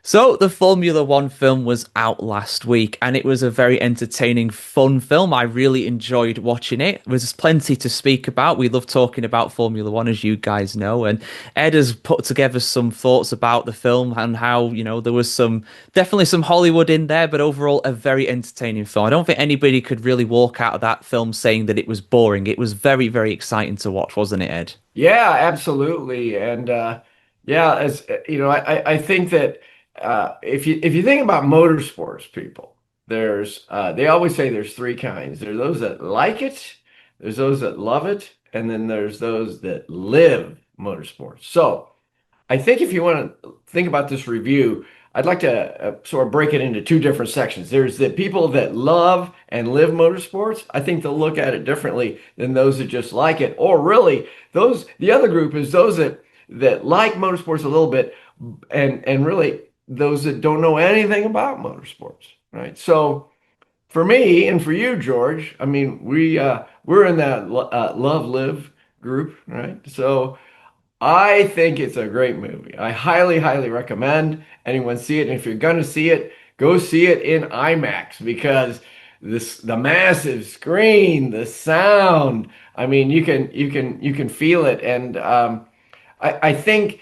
So the Formula One film was out last week, and it was a very entertaining, fun film. I really enjoyed watching it. There's plenty to speak about. We love talking about Formula One, as you guys know. And Ed has put together some thoughts about the film and how, there was definitely some Hollywood in there, but overall a very entertaining film. I don't think anybody could really walk out of that film saying that it was boring. It was very, very exciting to watch, wasn't it, Ed? Yeah, absolutely. And yeah, as I think that if you think about motorsports, people, there's they always say there's three kinds. There's those that like it, there's those that love it, and then there's those that live motorsports. So I think if you want to think about this review, I'd like to sort of break it into two different sections. There's the people that love and live motorsports. I think they'll look at it differently than those that just like it. Or really, the other group is those that like motorsports a little bit and really those that don't know anything about motorsports, right? So for me and for you, George, I mean, we're in that love live group, right? So I think it's a great movie. I highly, highly recommend anyone see it. And if you're going to see it, go see it in IMAX because the massive screen, the sound. I mean, you can feel it. And I think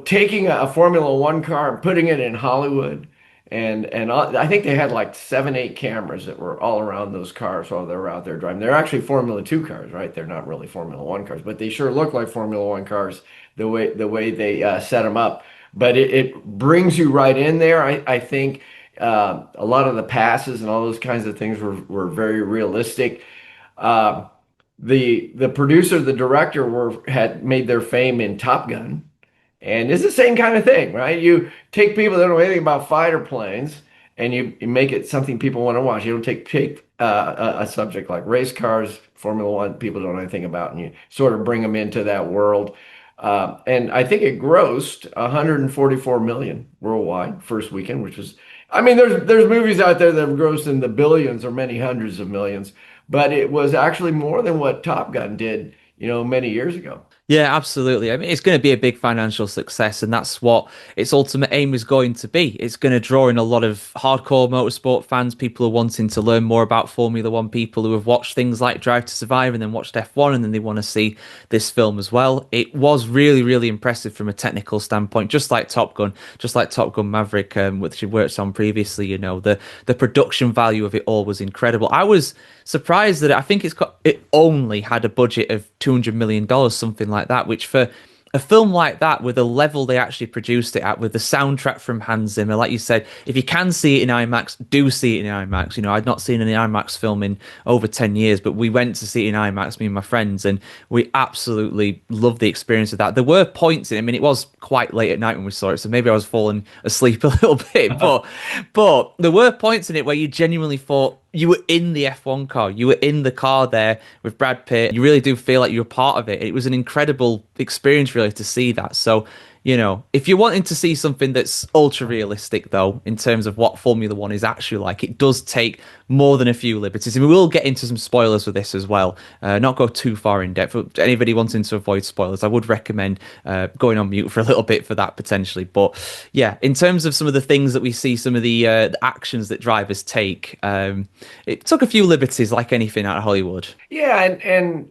taking a Formula One car and putting it in Hollywood, I think they had like 7, 8 cameras that were all around those cars while they were out there driving. They're actually Formula Two cars, right? They're not really Formula One cars, but they sure look like Formula One cars the way they set them up. But it brings you right in there. I think a lot of the passes and all those kinds of things were very realistic. Uh, the producer, the director had made their fame in Top Gun, and it's the same kind of thing, right? You take people that don't know anything about fighter planes and you make it something people want to watch. You don't take a subject like race cars, Formula One, people don't know anything about, and you sort of bring them into that world. And I think it grossed 144 million worldwide first weekend, which was, I mean, there's movies out there that have grossed in the billions or many hundreds of millions, but it was actually more than what Top Gun did, many years ago. Yeah, absolutely. I mean, it's going to be a big financial success, and that's what its ultimate aim is going to be. It's going to draw in a lot of hardcore motorsport fans, people who are wanting to learn more about Formula One, people who have watched things like Drive to Survive and then watched F1, and then they want to see this film as well. It was really, really impressive from a technical standpoint, just like Top Gun Maverick, which we worked on previously. The production value of it all was incredible. I was surprised that I think it only had a budget of $200 million, something like that, which for a film like that, with the level they actually produced it at, with the soundtrack from Hans Zimmer, like you said, if you can see it in IMAX, do see it in IMAX. I'd not seen an IMAX film in over 10 years, but we went to see it in IMAX, me and my friends, and we absolutely loved the experience of that. There were points in it. I mean, it was quite late at night when we saw it, so maybe I was falling asleep a little bit, but there were points in it where you genuinely thought you were in the F1 car. You were in the car there with Brad Pitt. You really do feel like you're part of it. It was an incredible experience, really, to see that. So, if you're wanting to see something that's ultra realistic, though, in terms of what Formula One is actually like, it does take more than a few liberties. And we will get into some spoilers with this as well. Not go too far in depth. For anybody wanting to avoid spoilers, I would recommend going on mute for a little bit for that potentially. But yeah, in terms of some of the things that we see, some of the actions that drivers take, it took a few liberties, like anything out of Hollywood. Yeah, and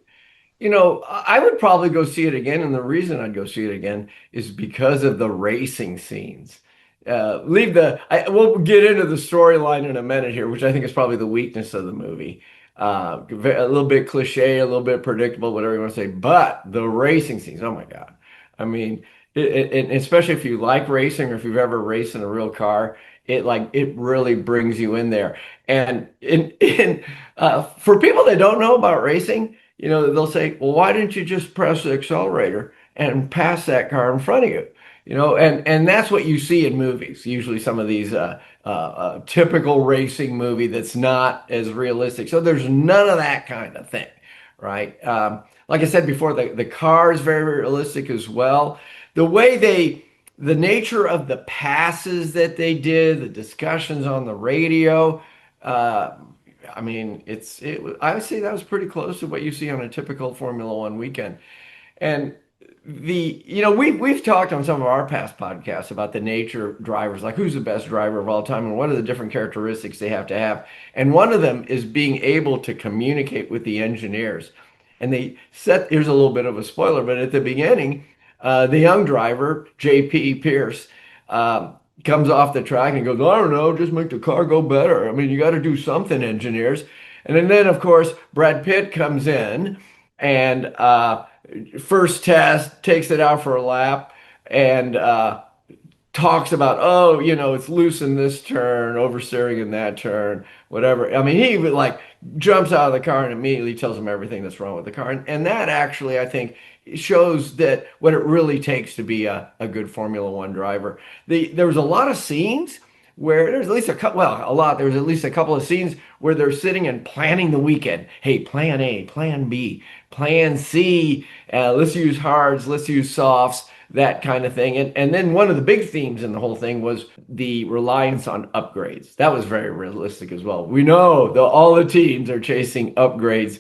I would probably go see it again, and the reason I'd go see it again is because of the racing scenes. We'll get into the storyline in a minute here, which I think is probably the weakness of the movie. A little bit cliche, a little bit predictable, whatever you want to say, but the racing scenes, oh my God. I mean, especially if you like racing or if you've ever raced in a real car, it really brings you in there. And for people that don't know about racing, they'll say, well, why didn't you just press the accelerator and pass that car in front of you? And that's what you see in movies. Usually some of these typical racing movie that's not as realistic. So there's none of that kind of thing, right? Like I said before, the car is very realistic as well. The way the nature of the passes that they did, the discussions on the radio, uh, I mean, I would say that was pretty close to what you see on a typical Formula One weekend. And we've talked on some of our past podcasts about the nature of drivers, like who's the best driver of all time and what are the different characteristics they have to have. And one of them is being able to communicate with the engineers. And here's a little bit of a spoiler, but at the beginning, the young driver, JP Pierce, comes off the track and goes, I don't know, just make the car go better. I mean, you got to do something, engineers. And then, of course, Brad Pitt comes in and first test, takes it out for a lap, and talks about, oh, it's loose in this turn, oversteering in that turn, whatever. I mean, he would like jumps out of the car and immediately tells them everything that's wrong with the car. And that actually, I think, shows that what it really takes to be a good Formula One driver. There was a lot of scenes where there's at least a couple, well, a lot. There was at least a couple of scenes where they're sitting and planning the weekend. Hey, plan A, plan B, plan C. Let's use hards, let's use softs, that kind of thing. And then one of the big themes in the whole thing was the reliance on upgrades. That was very realistic as well. We know that all the teams are chasing upgrades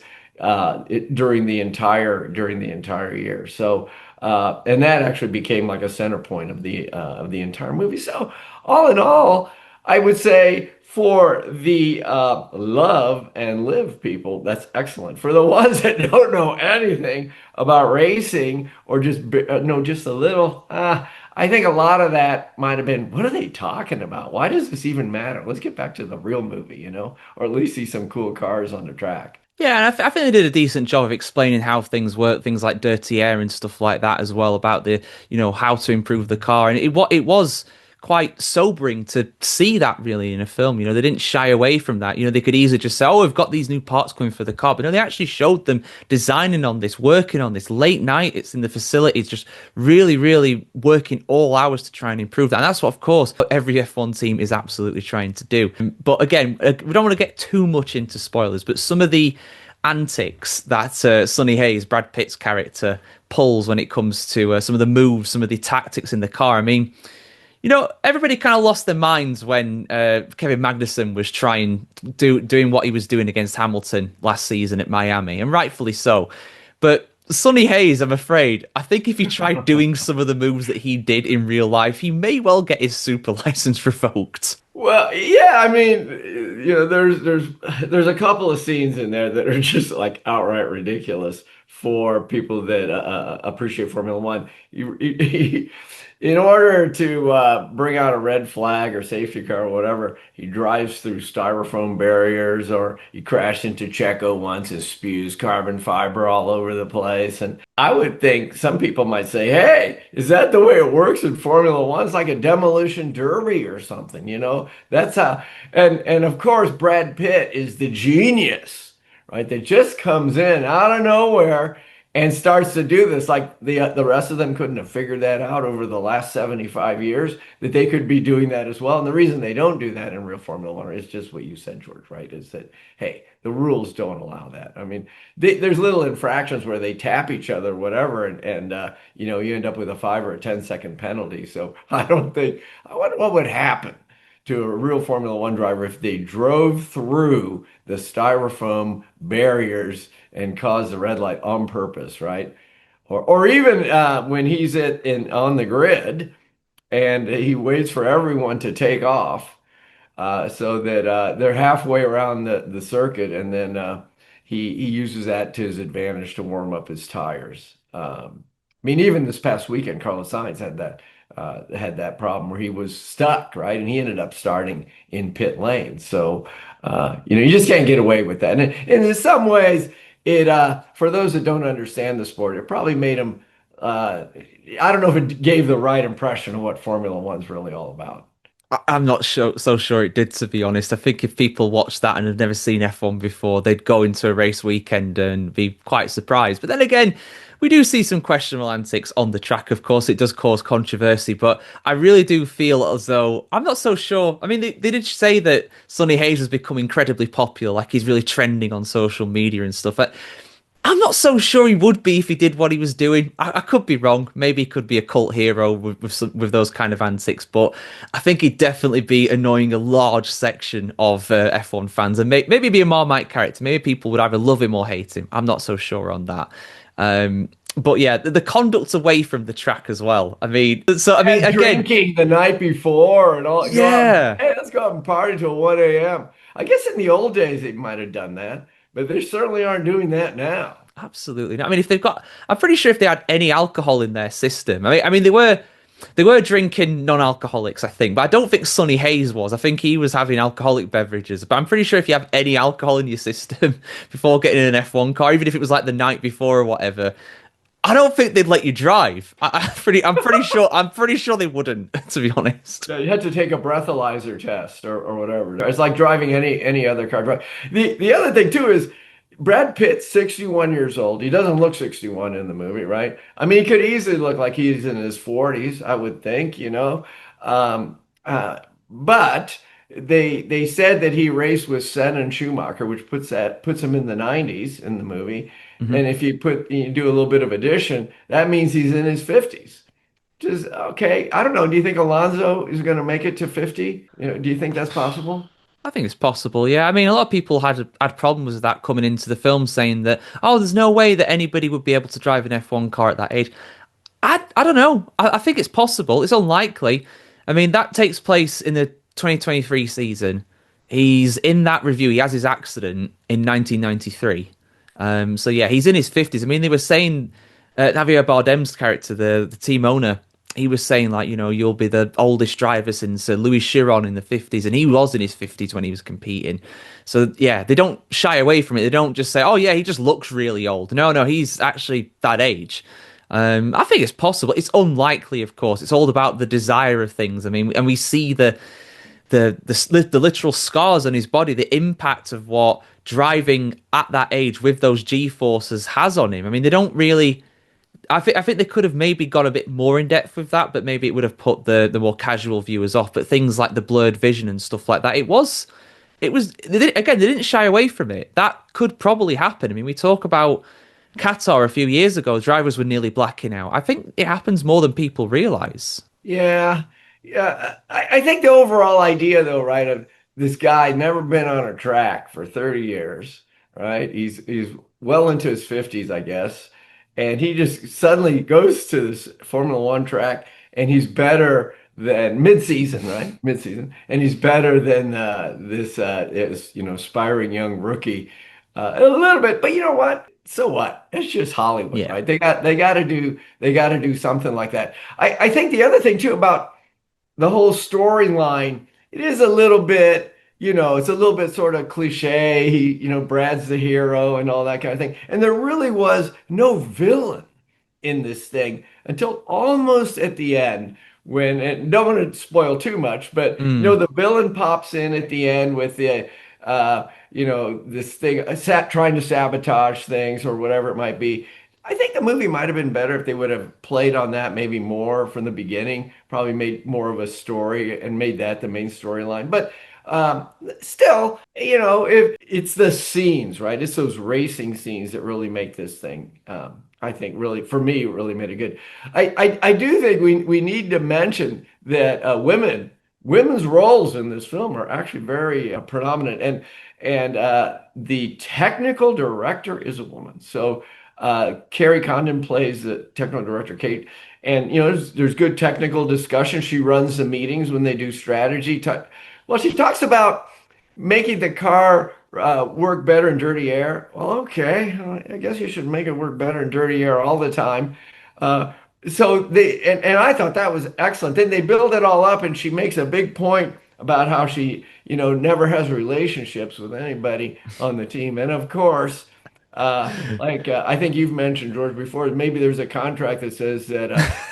during the entire year. So and that actually became like a center point of the entire movie. So all in all, I would say for the love and live people, that's excellent. For the ones that don't know anything about racing or just know just a little, I think a lot of that might have been, what are they talking about? Why does this even matter? Let's get back to the real movie, or at least see some cool cars on the track. Yeah, and I think they did a decent job of explaining how things work, things like dirty air and stuff like that as well, about how to improve the car. And it was quite sobering to see that really in a film. They didn't shy away from that. They could easily just say, oh, we've got these new parts coming for the car. But no, they actually showed them designing on this, working on this late night. It's in the facilities, just really, really working all hours to try and improve that. And that's what, of course, every F1 team is absolutely trying to do. But again, we don't want to get too much into spoilers, but some of the antics that Sonny Hayes, Brad Pitt's character, pulls when it comes to some of the moves, some of the tactics in the car. I mean, everybody kind of lost their minds when Kevin Magnussen was doing what he was doing against Hamilton last season at Miami, and rightfully so. But Sonny Hayes, I'm afraid, I think if he tried doing some of the moves that he did in real life, he may well get his super license revoked. Well, yeah, I mean, there's a couple of scenes in there that are just like outright ridiculous for people that appreciate Formula One. In order to bring out a red flag or safety car or whatever, he drives through styrofoam barriers, or he crashed into Checo once and spews carbon fiber all over the place. And I would think some people might say, hey, is that the way it works in Formula One? It's like a demolition derby or something, That's how, and of course, Brad Pitt is the genius, right? That just comes in out of nowhere and starts to do this. Like the rest of them couldn't have figured that out over the last 75 years, that they could be doing that as well. And the reason they don't do that in real Formula One is just what you said, George, right? Is that, hey, the rules don't allow that. I mean, there's little infractions where they tap each other, or whatever, and you end up with a 5 or 10 second penalty. So I wonder what would happen to a real Formula One driver if they drove through the styrofoam barriers and caused the red light on purpose, right? Or even when he's on the grid and he waits for everyone to take off, so that they're halfway around the circuit, and then he uses that to his advantage to warm up his tires. I mean, even this past weekend, Carlos Sainz had that problem where he was stuck, right? And he ended up starting in pit lane. So, you just can't get away with that. And in some ways, it for those that don't understand the sport, it probably made them. I don't know if it gave the right impression of what Formula One's really all about. I'm not so sure it did, to be honest. I think if people watched that and had never seen F1 before, they'd go into a race weekend and be quite surprised. But then again, we do see some questionable antics on the track. Of course, it does cause controversy, but I really do feel as though I'm not so sure. I mean, they did say that Sonny Hayes has become incredibly popular, like he's really trending on social media and stuff. I'm not so sure he would be if he did what he was doing. I could be wrong. Maybe he could be a cult hero with those kind of antics, but I think he'd definitely be annoying a large section of F1 fans, and maybe be a Marmite character. Maybe people would either love him or hate him. I'm not so sure on that. But yeah, the conduct away from the track as well. I mean, so I mean, And again, drinking the night before and all, go out, yeah, hey, let's go out and party till 1 a.m. I guess in the old days they might have done that, but they certainly aren't doing that now. absolutely not. I mean, if they've got, I'm pretty sure if they had any alcohol in their system, I mean, they were drinking non-alcoholics, I think, but I don't think Sonny Hayes was. I think he was having alcoholic beverages. But I'm pretty sure if you have any alcohol in your system before getting in an F1 car, even if it was like the night before or whatever, I don't think they'd let you drive. I'm pretty sure they wouldn't, to be honest. Yeah, you had to take a breathalyzer test or whatever. It's like driving any other car. But the other thing too is Brad Pitt's 61 years old. He doesn't look 61 in the movie, right? I mean, he could easily look like he's in his 40s, I would think, you know. Um, but they said that he raced with Senna and Schumacher, which puts him in the 90s in the movie. And Hmm. if you do a little bit of addition, that means he's in his 50s. Just okay. I don't know. Do you think Alonso is going to make it to 50? You know, do you think that's possible? I think it's possible, yeah. I mean, a lot of people had problems with that coming into the film, saying that, oh, there's no way that anybody would be able to drive an F1 car at that age. I don't know. I think it's possible. It's unlikely. I mean, that takes place in the 2023 season. He's in that review. He has his accident in 1993. So yeah, he's in his 50s. I mean, they were saying Javier Bardem's character, the team owner, he was saying like, you'll be the oldest driver since Louis Chiron in the 50s, and he was in his 50s when he was competing. So yeah, they don't shy away from it. They don't just say, oh yeah, he just looks really old. No, no, he's actually that age. I think it's possible. It's unlikely, of course. It's all about the desire of things. I mean, and we see the literal scars on his body, the impact of what driving at that age with those G forces has on him. I mean, they don't really. I think they could have maybe got a bit more in depth with that, but maybe it would have put the more casual viewers off. But things like the blurred vision and stuff like that, it was again, they didn't shy away from it. That could probably happen. I mean, we talk about Qatar a few years ago, drivers were nearly blacking out. I think it happens more than people realize. Yeah, yeah. I think the overall idea, though, right, of this guy never been on a track for 30 years, right? He's well into his 50s, I guess, and he just suddenly goes to this Formula One track, and he's better than mid-season, right? Mid-season, and he's better than this is aspiring young rookie a little bit. But you know what? So what? It's just Hollywood, Yeah. right? They got to do something like that. I think the other thing too about the whole storyline, it is a little bit, it's a little bit sort of cliche. Brad's the hero and all that kind of thing. And there really was no villain in this thing until almost at the end when, and don't want to spoil too much, but Mm. the villain pops in at the end with this thing, trying to sabotage things or whatever it might be. I think the movie might have been better if they would have played on that maybe more from the beginning, probably made more of a story and made that the main storyline. But still, if it's the scenes, right? It's those racing scenes that really make this thing, I think, really, for me, really made it good. I do think we need to mention that women's roles in this film are actually very predominant, and the technical director is a woman. So Carrie Condon plays the technical director, Kate. And there's good technical discussion. She runs the meetings when they do strategy. Well, she talks about making the car work better in dirty air. Well, okay, I guess you should make it work better in dirty air all the time. Uh, so and I thought that was excellent. Then they build it all up, and she makes a big point about how she, never has relationships with anybody on the team. And of course, I think you've mentioned, George, before, maybe there's a contract that says that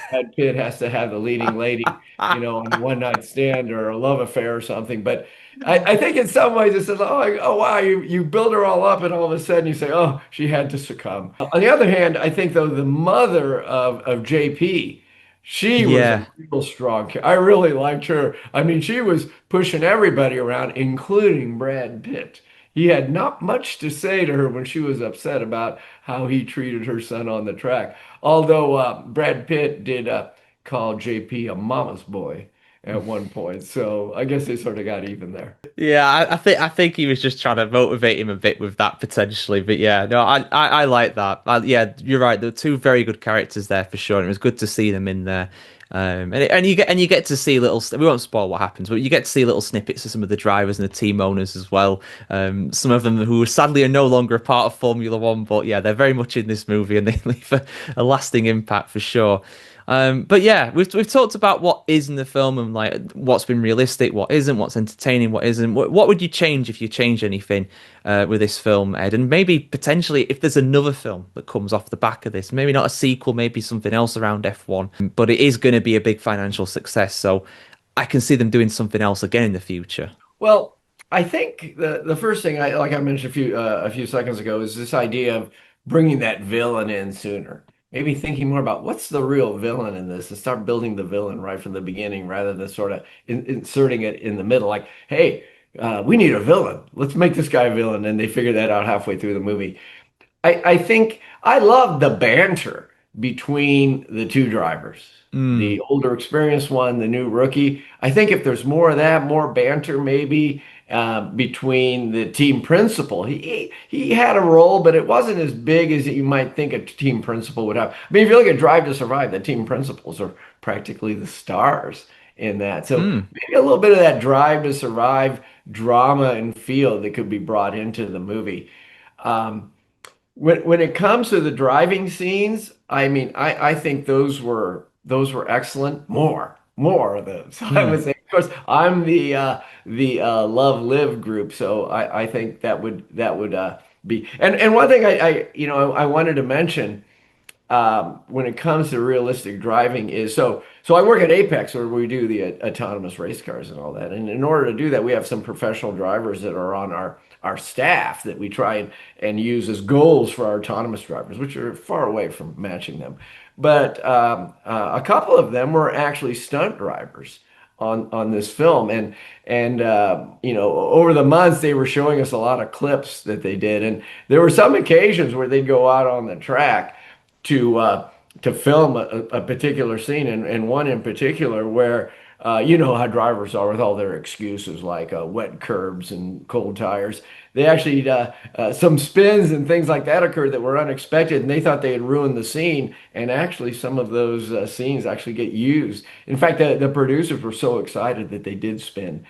Brad Pitt has to have the leading lady, on a one night stand or a love affair or something. But I think in some ways it says, oh wow, you build her all up and all of a sudden you say, oh, she had to succumb. On the other hand, I think though the mother of JP, she was a Yeah. real strong. I really liked her. I mean, she was pushing everybody around, including Brad Pitt. He had not much to say to her when she was upset about how he treated her son on the track. Although Brad Pitt did call JP a mama's boy. at one point. So I guess they sort of got even there. Yeah, I think he was just trying to motivate him a bit with that potentially, but yeah, no, I like that. Yeah, you're right. There were two very good characters there for sure, and it was good to see them in there. And you get to see little. We won't spoil what happens, but you get to see little snippets of some of the drivers and the team owners as well. Some of them who sadly are no longer a part of Formula One, but yeah, they're very much in this movie, and they leave a lasting impact for sure. But yeah, we've talked about what is in the film and like what's been realistic, what isn't, what's entertaining, what isn't. What would you change if you change anything with this film, Ed? And maybe potentially if there's another film that comes off the back of this, maybe not a sequel, maybe something else around F1, but it is going to be a big financial success. So I can see them doing something else again in the future. Well, I think the first thing like I mentioned a few seconds ago, is this idea of bringing that villain in sooner. Maybe thinking more about what's the real villain in this, and start building the villain right from the beginning rather than sort of inserting it in the middle. Like, hey, we need a villain. Let's make this guy a villain, and they figure that out halfway through the movie. I think I love the banter between the two drivers, Mm, the older experienced one, the new rookie. I think if there's more of that, more banter maybe between the team principal. He had a role, but it wasn't as big as you might think a team principal would have. I mean, if you look at Drive to Survive, the team principals are practically the stars in that. So mm, maybe a little bit of that Drive to Survive drama and feel that could be brought into the movie. Um, when it comes to the driving scenes, I mean, I think those were excellent. More of those. I mm. would say, of course, I'm the Love Live group, so I think that would be. And one thing I wanted to mention when it comes to realistic driving is so I work at Apex where we do the autonomous race cars and all that. And in order to do that, we have some professional drivers that are on our staff that we try and use as goals for our autonomous drivers, which are far away from matching them. But a couple of them were actually stunt drivers on this film, and over the months they were showing us a lot of clips that they did, and there were some occasions where they'd go out on the track to to film a particular scene, and one in particular where you know how drivers are with all their excuses like wet curbs and cold tires. They actually some spins and things like that occurred that were unexpected, and they thought they had ruined the scene. And actually, some of those scenes actually get used. In fact, the producers were so excited that they did spin.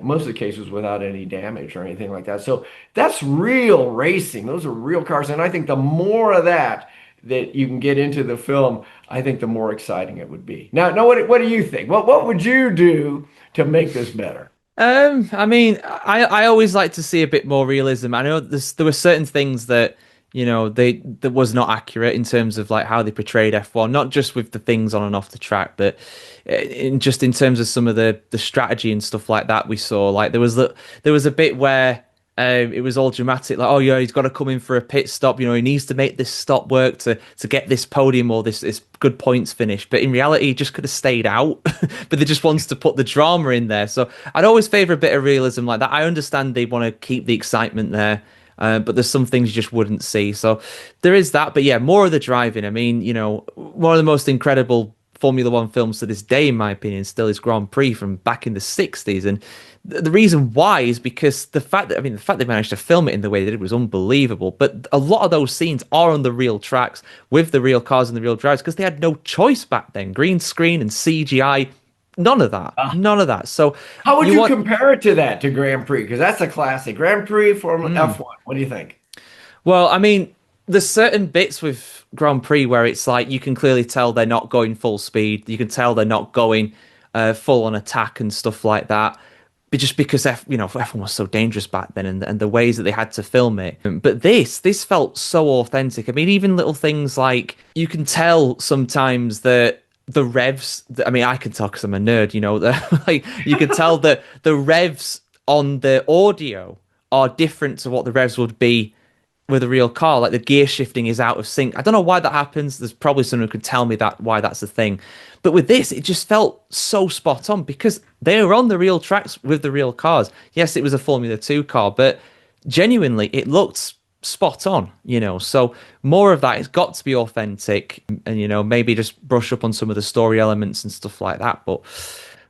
Most of the cases without any damage or anything like that. So that's real racing. Those are real cars. And I think the more of that you can get into the film, I think the more exciting it would be. Now, what do you think? What would you do to make this better? I mean, I always like to see a bit more realism. I know there were certain things that, they that was not accurate in terms of like how they portrayed F1, not just with the things on and off the track, but in terms of some of the strategy and stuff like that we saw. Like there was a bit where it was all dramatic, like, oh yeah, he's got to come in for a pit stop. He needs to make this stop work to get this podium or this good points finish. But in reality, he just could have stayed out. But they just wants to put the drama in there. So I'd always favour a bit of realism like that. I understand they want to keep the excitement there. But there's some things you just wouldn't see. So there is that. But yeah, more of the driving. I mean, one of the most incredible Formula One films to this day, in my opinion, still is Grand Prix from back in the 60s. And the reason why is because the fact they managed to film it in the way they did was unbelievable. But a lot of those scenes are on the real tracks with the real cars and the real drivers because they had no choice back then. Green screen and CGI, none of that. Uh, None of that. So how would you you want. compare it to that, to Grand Prix? Because that's a classic. Grand Prix Formula Mm. F1. What do you think? Well, I mean, there's certain bits with Grand Prix where it's like you can clearly tell they're not going full speed. You can tell they're not going full on attack and stuff like that. But just because F1 was so dangerous back then, and the ways that they had to film it. But this felt so authentic. I mean, even little things like you can tell sometimes that the revs. I mean, I can tell because I'm a nerd. Like you can tell that the revs on the audio are different to what the revs would be with a real car. Like the gear shifting is out of sync. I don't know why that happens. There's probably someone who could tell me that why that's a thing. But with this, it just felt so spot on because they were on the real tracks with the real cars. Yes, it was a Formula 2 car, but genuinely it looked spot on, So more of that. It's got to be authentic and maybe just brush up on some of the story elements and stuff like that. But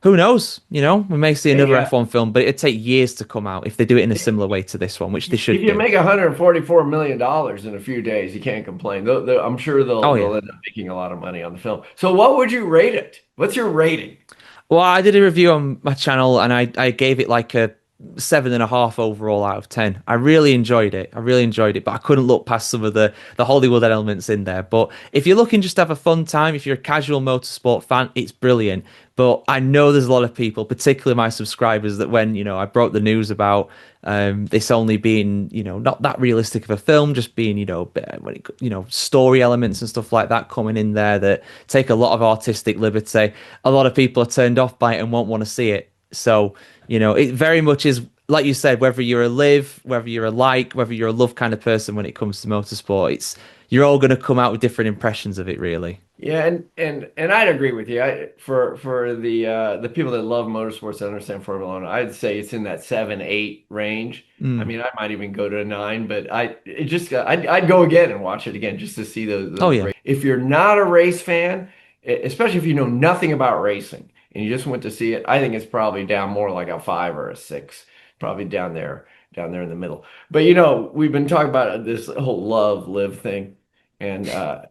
Who knows? We may see Hey, another F1 film, but it'd take years to come out if they do it in a similar way to this one, which they if should you do. make $144 million in a few days, you can't complain. I'm sure Oh they'll yeah. end up making a lot of money on the film. So what would you rate it? What's your rating? Well, I did a review on my channel and I gave it like a 7.5 overall out of 10. I really enjoyed it. I really enjoyed it, but I couldn't look past some of the Hollywood elements in there. But if you're looking just to have a fun time, if you're a casual motorsport fan, it's brilliant. But I know there's a lot of people, particularly my subscribers, that when, I broke the news about this only being, not that realistic of a film, just being, story elements and stuff like that coming in there that take a lot of artistic liberty. A lot of people are turned off by it and won't want to see it. So, it very much is, like you said, whether you're a live, whether you're a like, whether you're a love kind of person when it comes to motorsport, you're all going to come out with different impressions of it, really. Yeah, and I'd agree with you. For the people that love motorsports that understand Formula One, I'd say it's in that 7, 8 range. I Mm. mean, I might even go to a 9, but I'd go again and watch it again just to see Oh those yeah. races. If you're not a race fan, especially if you know nothing about racing and you just went to see it, I think it's probably down more like a 5 or a 6, probably down there in the middle. But we've been talking about this whole love live thing. And a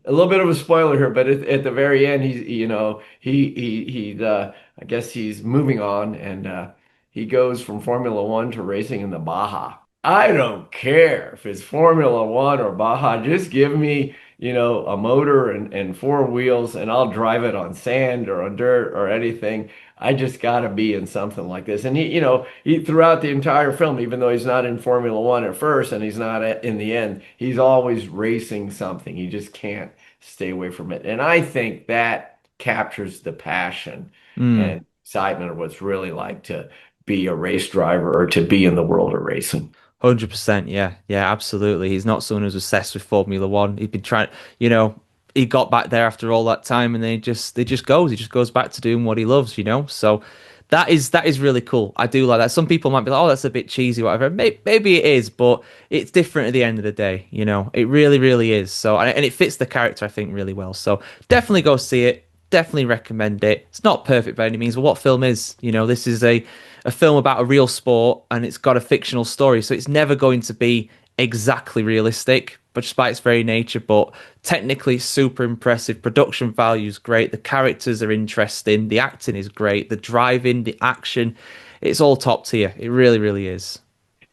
little bit of a spoiler here, but at the very end, he's I guess he's moving on, and he goes from Formula One to racing in the Baja. I don't care if it's Formula One or Baja. Just give me a motor and four wheels, and I'll drive it on sand or on dirt or anything. I just got to be in something like this. And he throughout the entire film, even though he's not in Formula One at first and he's not in the end, he's always racing something. He just can't stay away from it. And I think that captures the passion Mm. and excitement of what's really like to be a race driver or to be in the world of racing. 100%, yeah. Yeah, absolutely. He's not someone who's obsessed with Formula One. He'd been trying, you know, he got back there after all that time and then he just goes back to doing what he loves. So that is really cool. I do like that. Some people might be like, oh, that's a bit cheesy, whatever. Maybe it is, but it's different at the end of the day. It really, really is. So, and it fits the character, I think, really well. So definitely go see it. Definitely recommend it. It's not perfect by any means, but what film is? This is a film about a real sport and it's got a fictional story. So it's never going to be exactly realistic, but just by its very nature. But technically, super impressive. Production value is great. The characters are interesting. The acting is great. The driving, the action, it's all top tier. It really, really is.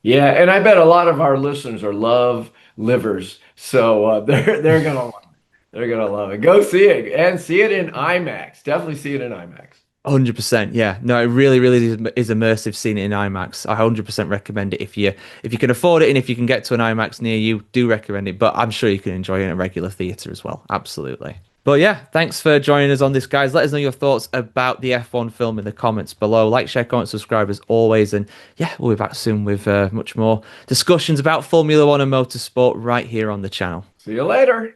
Yeah, and I bet a lot of our listeners are love livers, so they're gonna love it. They're gonna love it. Go see it and see it in IMAX. Definitely see it in IMAX. 100%, yeah. No, it really, really is immersive seeing it in IMAX. I 100% recommend it if you can afford it and if you can get to an IMAX near you, do recommend it. But I'm sure you can enjoy it in a regular theater as well. Absolutely. But yeah, thanks for joining us on this, guys. Let us know your thoughts about the F1 film in the comments below. Like, share, comment, subscribe as always. And yeah, we'll be back soon with much more discussions about Formula One and motorsport right here on the channel. See you later.